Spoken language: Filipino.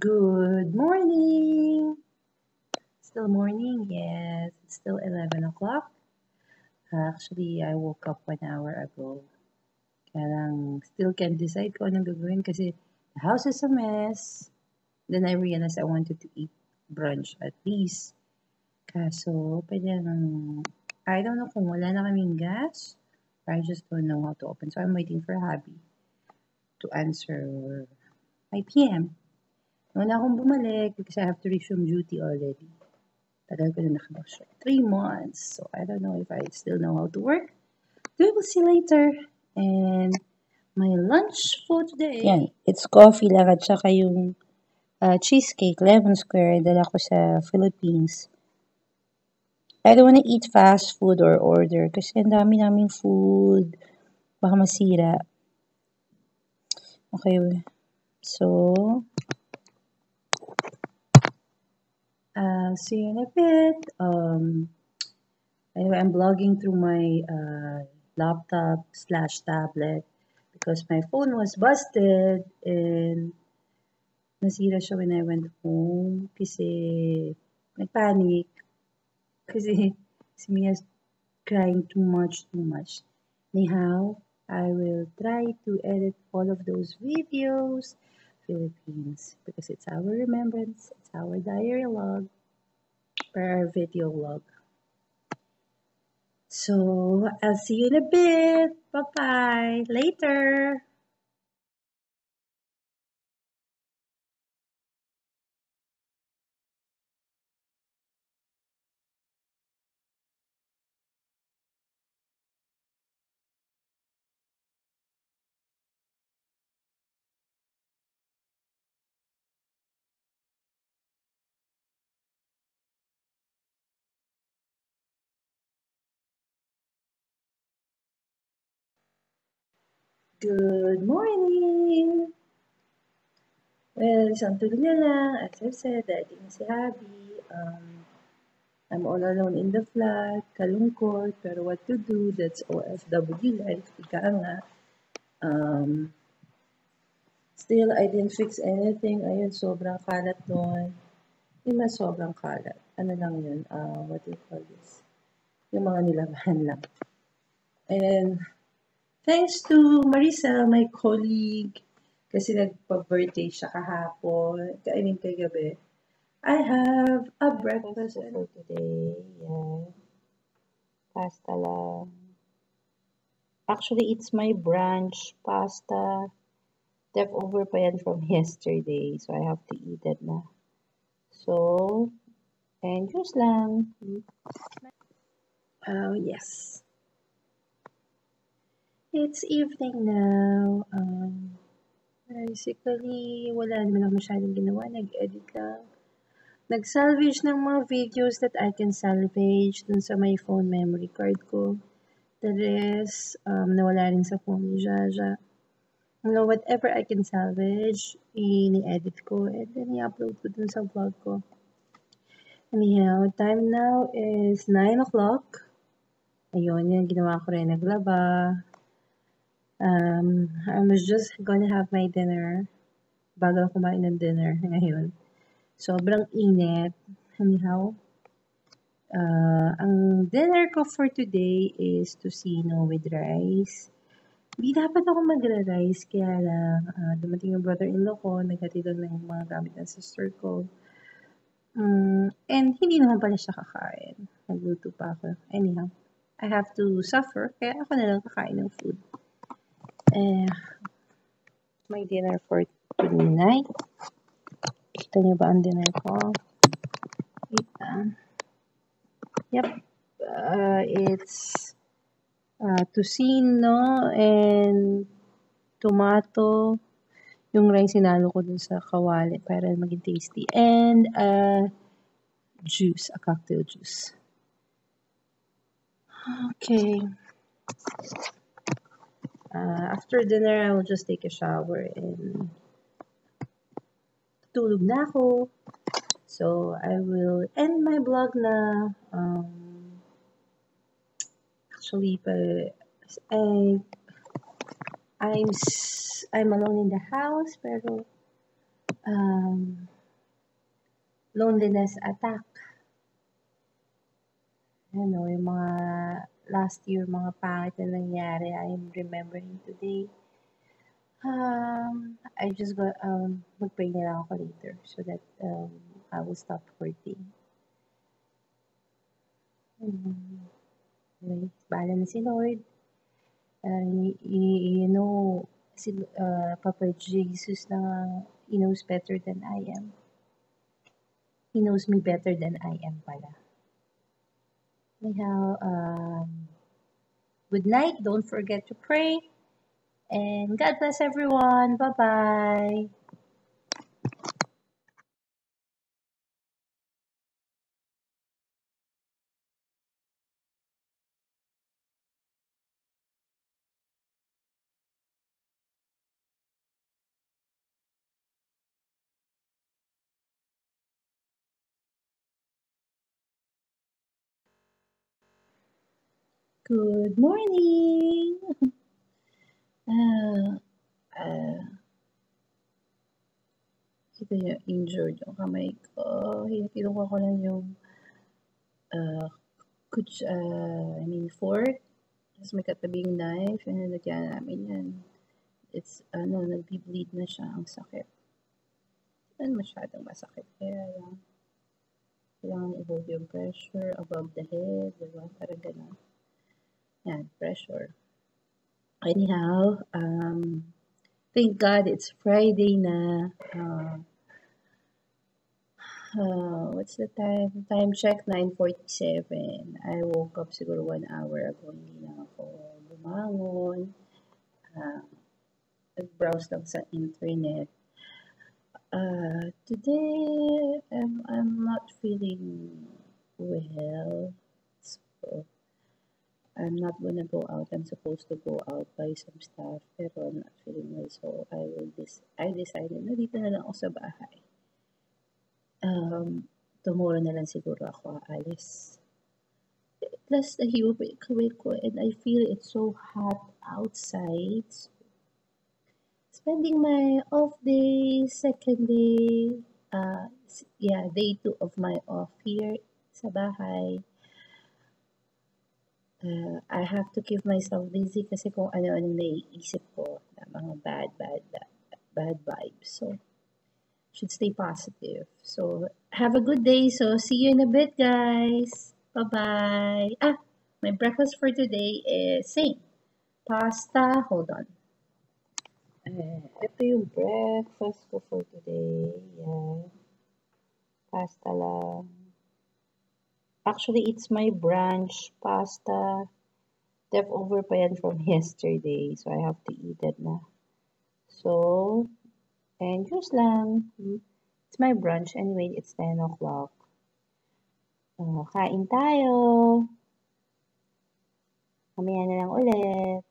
Good morning! Still morning? Yes, it's still 11 o'clock. Actually, I woke up 1 hour ago. Kaya lang, still can't decide kung anong gagawin kasi the house is a mess. Then I realized I wanted to eat brunch at least. Kaso, I don't know kung wala na kaming gas or I just don't know how to open. So I'm waiting for Habi to answer my PM. Wala akong bumalik because I have to resume duty already. Tagal ko na nakabasya. 3 months. So, I don't know if I still know how to work. We will see later. And my lunch for today. Yan. It's coffee lang at saka yung cheesecake, lemon square, dala ko sa Philippines. I don't wanna eat fast food or order kasi ang dami naming food. Baka masira. Okay. So, see you in a bit. Anyway, I'm blogging through my laptop/tablet because my phone was busted and nasira siya when I went home kasi nagpanic kasi si Mia's crying too much. Anyhow, I will try to edit all of those videos, Philippines, because it's our remembrance, it's our diary log, or our video log. So, I'll see you in a bit. Bye-bye. Later. Good morning! Well, isang tuloy na lang. As I've said, dating na si Abby. I'm all alone in the flat. Kalungkot. Pero what to do? That's OFW life. Ika nga. Still, I didn't fix anything. Ayun, sobrang kalat doon. Hindi na sobrang kalat. Ano lang yun? What do you call this? Yung mga nilabahan lang. And thanks to Marisa, my colleague, kasi nagpa-birthday siya kahapon. Kagabi. I have a breakfast for today. Yan. Pasta lang. Actually, it's my brunch pasta. Leftover pa yan from yesterday. So, I have to eat it na. So, and juice lang. Oh, yes. It's evening now. Basically, wala naman ako masyadong ginawa. Nag-edit lang. Nag-salvage ng mga videos that I can salvage dun sa my phone memory card ko. The rest, nawala rin sa phone ni Jaja. Whatever I can salvage, ini-edit ko and then i-upload ko dun sa vlog ko. Anyhow, time now is 9 o'clock. Ayun, yan ginawa ko rin. Naglaba. I was just gonna have my dinner bago ako kumain ng dinner ngayon. Sobrang init. Anyhow, ang dinner ko for today is tocino with rice. Hindi dapat ako magra-rice, kaya lang dumating yung brother-in-law ko, naghatid doon ng mga gamit ng sister ko. And hindi naman pala siya kakain. Nagluto pa ako. Anyhow, I have to suffer, kaya ako na lang kakain ng food. My dinner for tonight. Kita niyo ba ang dinner ko? Wait lang. Yep. It's tocino and tomato. Yung rice sinalo ko dun sa kawali para maging tasty. And juice, a cocktail juice. Okay. After dinner, I will just take a shower and tulog na ako. So, I will end my vlog na. Actually, I'm alone in the house, pero loneliness attack. Ano, yung mga last year, mga pangit na nangyari, I'm remembering today. I just got, mag-pray na lang ako later so that I will stop hurting. Anyway, bahala na si Lord. You know, si Papa Jesus na He knows better than I am. He knows me better than I am pala. Anyhow, good night. Don't forget to pray. And God bless everyone. Bye-bye. Good morning! Ito yung injured yung kamay ko. Kinuha ko lang yung fork. Tapos may katabing knife. And nalagyan namin yan. It's, nag-bleed na siya. Ang sakit. Ano masyadong masakit. Kaya lang. Kailangan i-hold yung pressure above the head. Diba? Parang gano'n. Yan, pressure. Anyhow, thank God it's Friday na. What's the time? Time check, 9:47. I woke up siguro 1 hour ago. Hindi na ako bumangon. Nag-browse lang sa internet. Today, I'm not feeling well. So, I'm not gonna go out. I'm supposed to go out, buy some stuff. Pero I'm not feeling well. So, I decided na dito na lang ako sa bahay. Tomorrow na lang siguro ako aalis. Plus, nahiwapay ko and I feel it's so hot outside. Spending my off day, second day, day 2 of my off here sa bahay. I have to keep myself busy kasi kung ano-ano naiisip ko na mga bad vibes. So, should stay positive. So, have a good day. So, see you in a bit, guys. Bye-bye. My breakfast for today is same. Pasta. Hold on. Ito yung breakfast ko for today. Yan. Pasta lang. Actually, it's my brunch pasta. Leftover pa yan from yesterday. So, I have to eat it na. So, and juice lang. It's my brunch. Anyway, it's 10 o'clock. Kain tayo. Mamaya na lang ulit.